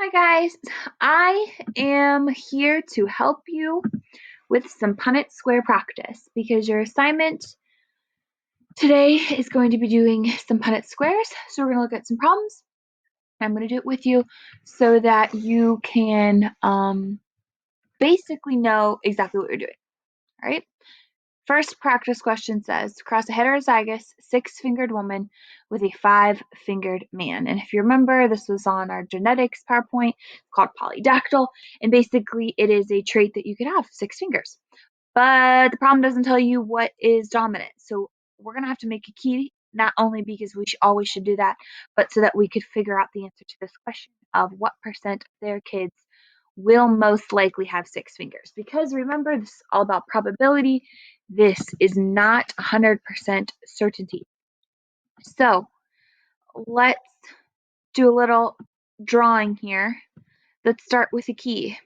Hi guys, I am here to help you with some Punnett Square practice because your assignment today is going to be doing some Punnett Squares. So we're going to look at some problems. I'm going to do it with you so that you can basically know exactly what you're doing. All right. First practice question says, cross a heterozygous six-fingered woman with a five-fingered man. And if you remember, this was on our genetics PowerPoint called polydactyl. And basically, it is a trait that you could have six fingers. But the problem doesn't tell you what is dominant. So we're going to have to make a key, not only because we always should do that, but so that we could figure out the answer to this question of what percent of their kids will most likely have six fingers. Because remember, this is all about probability. This is not 100% certainty. So let's do a little drawing here. Let's start with a key.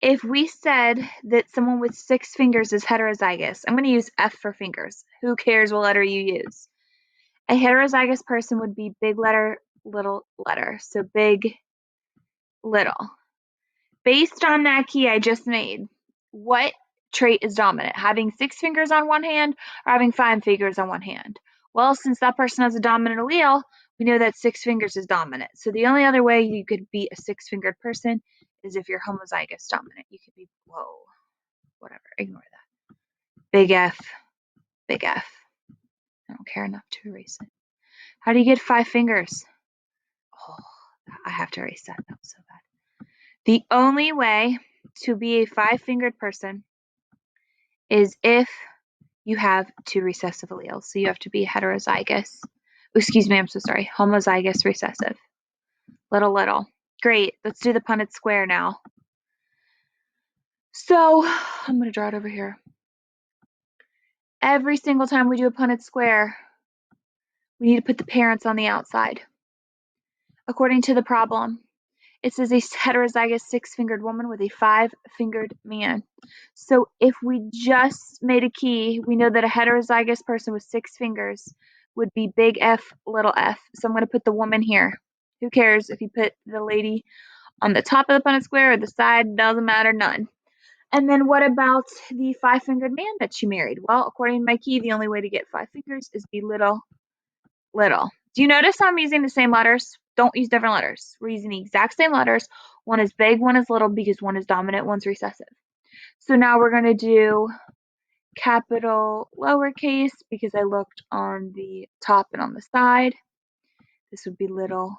If we said that someone with six fingers is heterozygous, I'm going to use F for fingers. Who cares what letter you use? A heterozygous person would be big letter, little letter. So big, little. Based on that key I just made, what trait is dominant? Having six fingers on one hand or having five fingers on one hand? Well, since that person has a dominant allele, we know that six fingers is dominant. So the only other way you could be a six-fingered person is if you're homozygous dominant. You could be, whatever, ignore that. Big F, big F. I don't care enough to erase it. How do you get five fingers? Oh, I have to erase that. That was so bad. The only way to be a five-fingered person is if you have two recessive alleles. So you have to be heterozygous. Excuse me, I'm so sorry. Homozygous recessive. Little. Great. Let's do the Punnett Square now. So I'm going to draw it over here. Every single time we do a Punnett Square, we need to put the parents on the outside. According to the problem, it says a heterozygous six-fingered woman with a five-fingered man. So if we just made a key, we know that a heterozygous person with six fingers would be big F, little f. So I'm going to put the woman here. Who cares if you put the lady on the top of the Punnett Square or the side? Doesn't matter, none. And then what about the five-fingered man that she married? Well, according to my key, the only way to get five fingers is be little. Do you notice I'm using the same letters? Don't use different letters. We're using the exact same letters. One is big, one is little because one is dominant, one's recessive. So now we're going to do capital lowercase because I looked on the top and on the side. This would be little.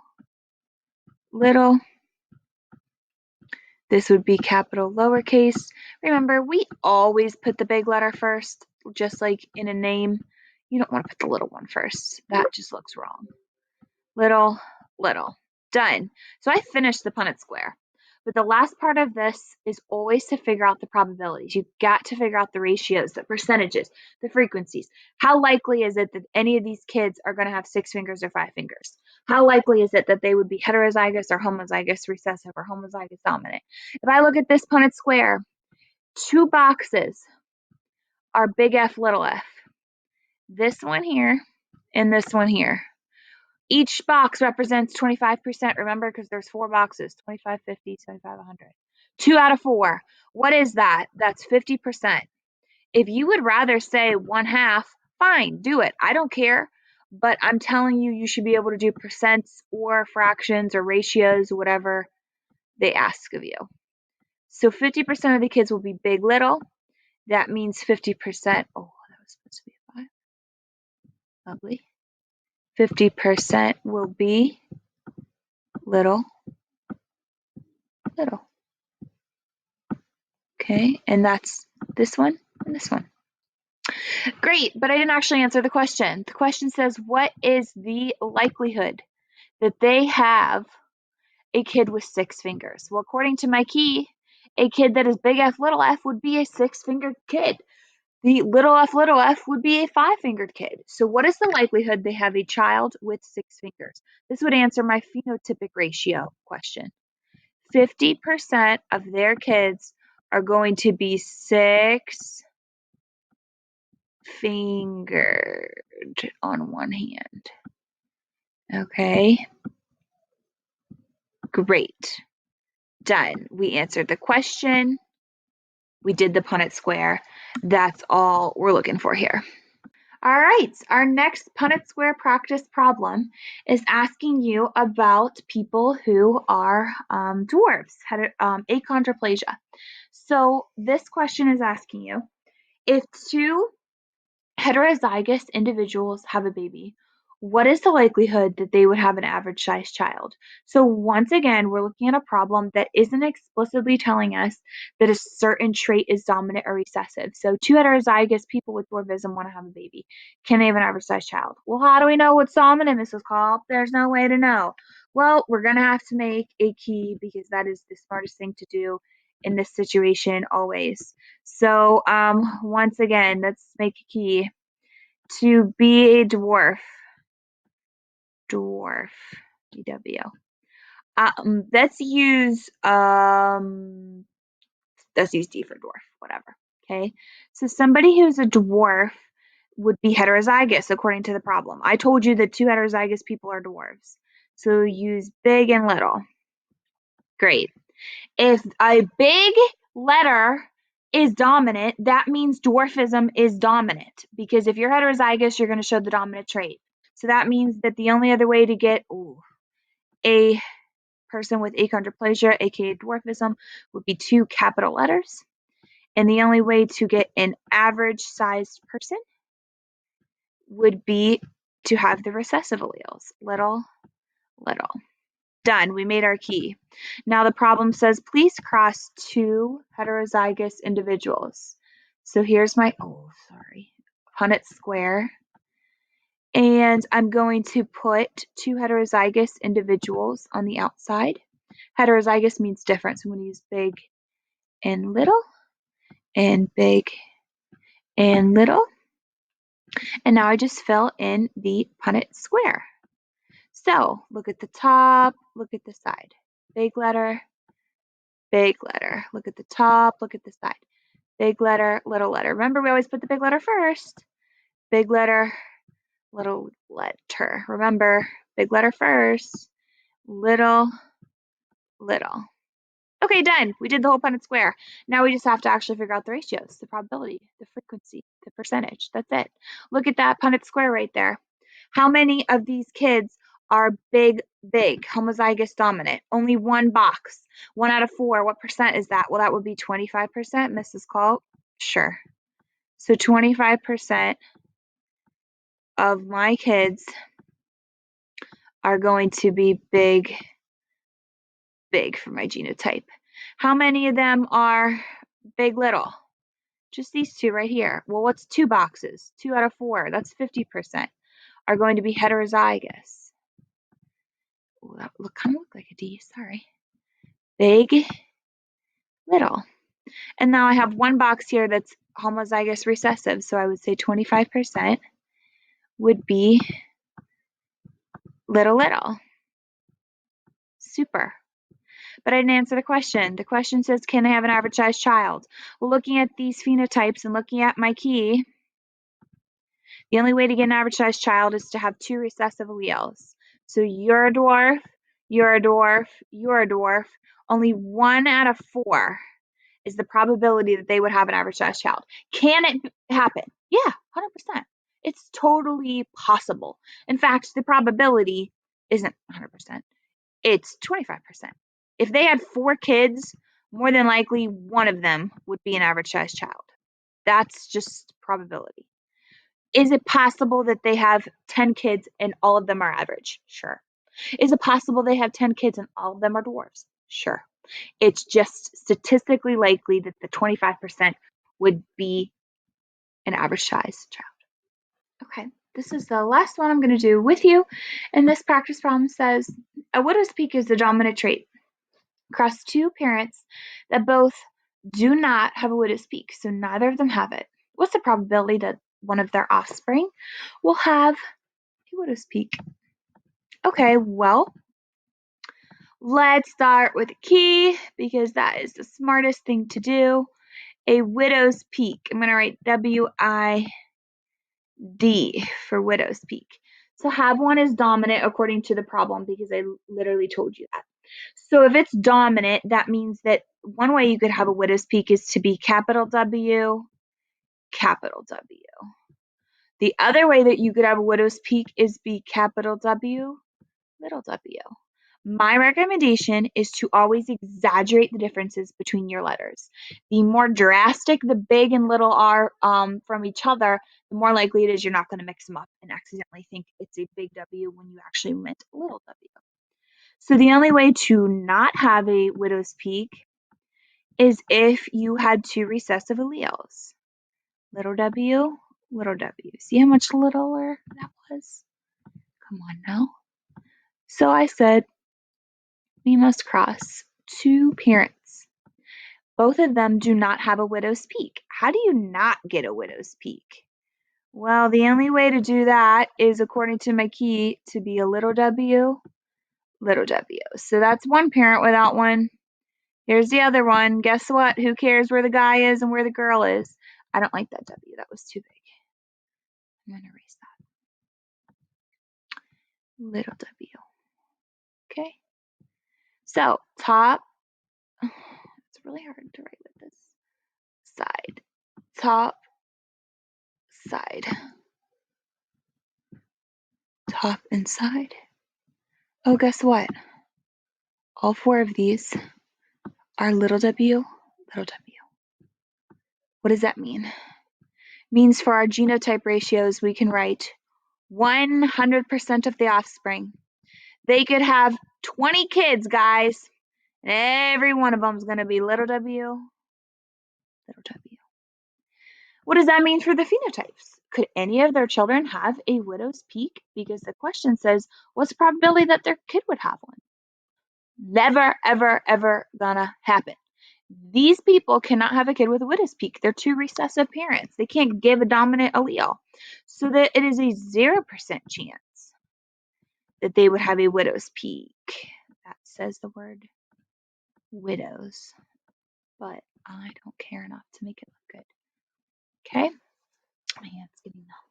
This would be capital lowercase. Remember, we always put the big letter first, just like in a name. You don't want to put the little one first. That just looks wrong. Little. Done. So I finished the Punnett Square. But the last part of this is always to figure out the probabilities. You've got to figure out the ratios, the percentages, the frequencies. How likely is it that any of these kids are going to have six fingers or five fingers? How likely is it that they would be heterozygous or homozygous recessive or homozygous dominant? If I look at this Punnett Square, two boxes are big F, little f. This one here and this one here. Each box represents 25%, remember, because there's four boxes, 25, 50, 75, 100. 2 out of 4. What is that? That's 50%. If you would rather say 1/2, fine, do it. I don't care. But I'm telling you, you should be able to do percents or fractions or ratios, whatever they ask of you. So 50% of the kids will be big, little. That means 50%. Oh, that was supposed to be a 5. Lovely. 50% will be little. Okay, and that's this one and this one. Great, but I didn't actually answer the question. The question says, what is the likelihood that they have a kid with six fingers? Well, according to my key, a kid that is big F, little f would be a six-fingered kid. The little f would be a five-fingered kid. So what is the likelihood they have a child with six fingers? This would answer my phenotypic ratio question. 50% of their kids are going to be six-fingered on one hand. Okay. Great. Done. We answered the question. We did the Punnett Square. That's all we're looking for here. All right, our next Punnett Square practice problem is asking you about people who are dwarfs, achondroplasia. So this question is asking you, if two heterozygous individuals have a baby, what is the likelihood that they would have an average sized child? So once again, we're looking at a problem that isn't explicitly telling us that a certain trait is dominant or recessive. So two heterozygous people with dwarfism want to have a baby. Can they have an average sized child? Well, how do we know what's dominant, Mrs. Call? There's no way to know. Well, we're going to have to make a key because that is the smartest thing to do in this situation always. So once again, let's make a key. To be a dwarf, DW. Let's use D for dwarf, whatever. Okay, so somebody who's a dwarf would be heterozygous according to the problem. I told you that two heterozygous people are dwarves. So use big and little. Great. If a big letter is dominant, that means dwarfism is dominant, because if you're heterozygous, you're going to show the dominant trait. So that means that the only other way to get a person with achondroplasia, aka dwarfism, would be two capital letters. And the only way to get an average sized person would be to have the recessive alleles. Little, little. Done. We made our key. Now the problem says, please cross two heterozygous individuals. So here's my, Punnett Square. And I'm going to put two heterozygous individuals on the outside. Heterozygous means different, so I'm going to use big and little, and big and little. And now I just fill in the Punnett Square. So look at the top, look at the side. Big letter, big letter. Look at the top, look at the side. Big letter, little letter. Remember, we always put the big letter first. Big letter, little letter. Remember, big letter first, little, little. Okay, done. We did the whole Punnett Square. Now we just have to actually figure out the ratios, the probability, the frequency, the percentage. That's it. Look at that Punnett Square right there. How many of these kids are big, homozygous dominant? Only one box. 1 out of 4. What percent is that? Well, that would be 25%, Mrs. Call. Sure. So 25% of my kids are going to be big for my genotype. How many of them are big, little? Just these two right here. Well, what's 2 boxes? 2 out of 4. That's 50% are going to be heterozygous. Ooh, that kind of look like a D. Sorry. Big, little. And now I have 1 box here that's homozygous recessive. So I would say 25% would be little, little. Super. But I didn't answer the question. The question says, can they have an average sized child? Well, looking at these phenotypes and looking at my key, the only way to get an average sized child is to have 2 recessive alleles. So you're a dwarf, you're a dwarf, you're a dwarf. Only 1 out of 4 is the probability that they would have an average sized child. Can it happen? Yeah, 100%. It's totally possible. In fact, the probability isn't 100%. It's 25%. If they had 4 kids, more than likely 1 of them would be an average sized child. That's just probability. Is it possible that they have 10 kids and all of them are average? Sure. Is it possible they have 10 kids and all of them are dwarfs? Sure. It's just statistically likely that the 25% would be an average size child. Okay, this is the last one I'm going to do with you. And this practice problem says, a widow's peak is the dominant trait across 2 parents that both do not have a widow's peak, so neither of them have it. What's the probability that one of their offspring will have a widow's peak? Okay, well, let's start with a key because that is the smartest thing to do. A widow's peak. I'm going to write WID for widow's peak. So have one is dominant according to the problem because I literally told you that. So if it's dominant, that means that one way you could have a widow's peak is to be capital W, capital W. The other way that you could have a widow's peak is be capital W, little w. My recommendation is to always exaggerate the differences between your letters. The more drastic the big and little are from each other, the more likely it is you're not going to mix them up and accidentally think it's a big W when you actually meant a little w. So the only way to not have a widow's peak is if you had two recessive alleles. Little w, little w. See how much littler that was? Come on now. So I said we must cross two parents. Both of them do not have a widow's peak. How do you not get a widow's peak? Well, the only way to do that is, according to my key, to be a little w, little w. So that's one parent without one. Here's the other one. Guess what? Who cares where the guy is and where the girl is? I don't like that W. That was too big. I'm going to erase that. Little W. Okay. So top. It's really hard to write with this. Side. Top. Side. Top and side. Oh, guess what? All four of these are little w, little w. What does that mean? It means for our genotype ratios, we can write 100% of the offspring. They could have 20 kids, guys, and every one of them is going to be little w, little w. What does that mean for the phenotypes? Could any of their children have a widow's peak? Because the question says, what's the probability that their kid would have one? Never, ever, ever gonna happen. These people cannot have a kid with a widow's peak. They're two recessive parents. They can't give a dominant allele. So that it is a 0% chance that they would have a widow's peak. That says the word widows, but I don't care enough to make it look good. Okay? My hand's getting numb.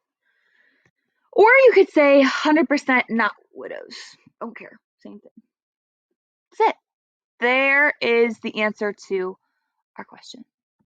Or you could say 100% not widows. Don't care. Same thing. That's it. There is the answer to our question.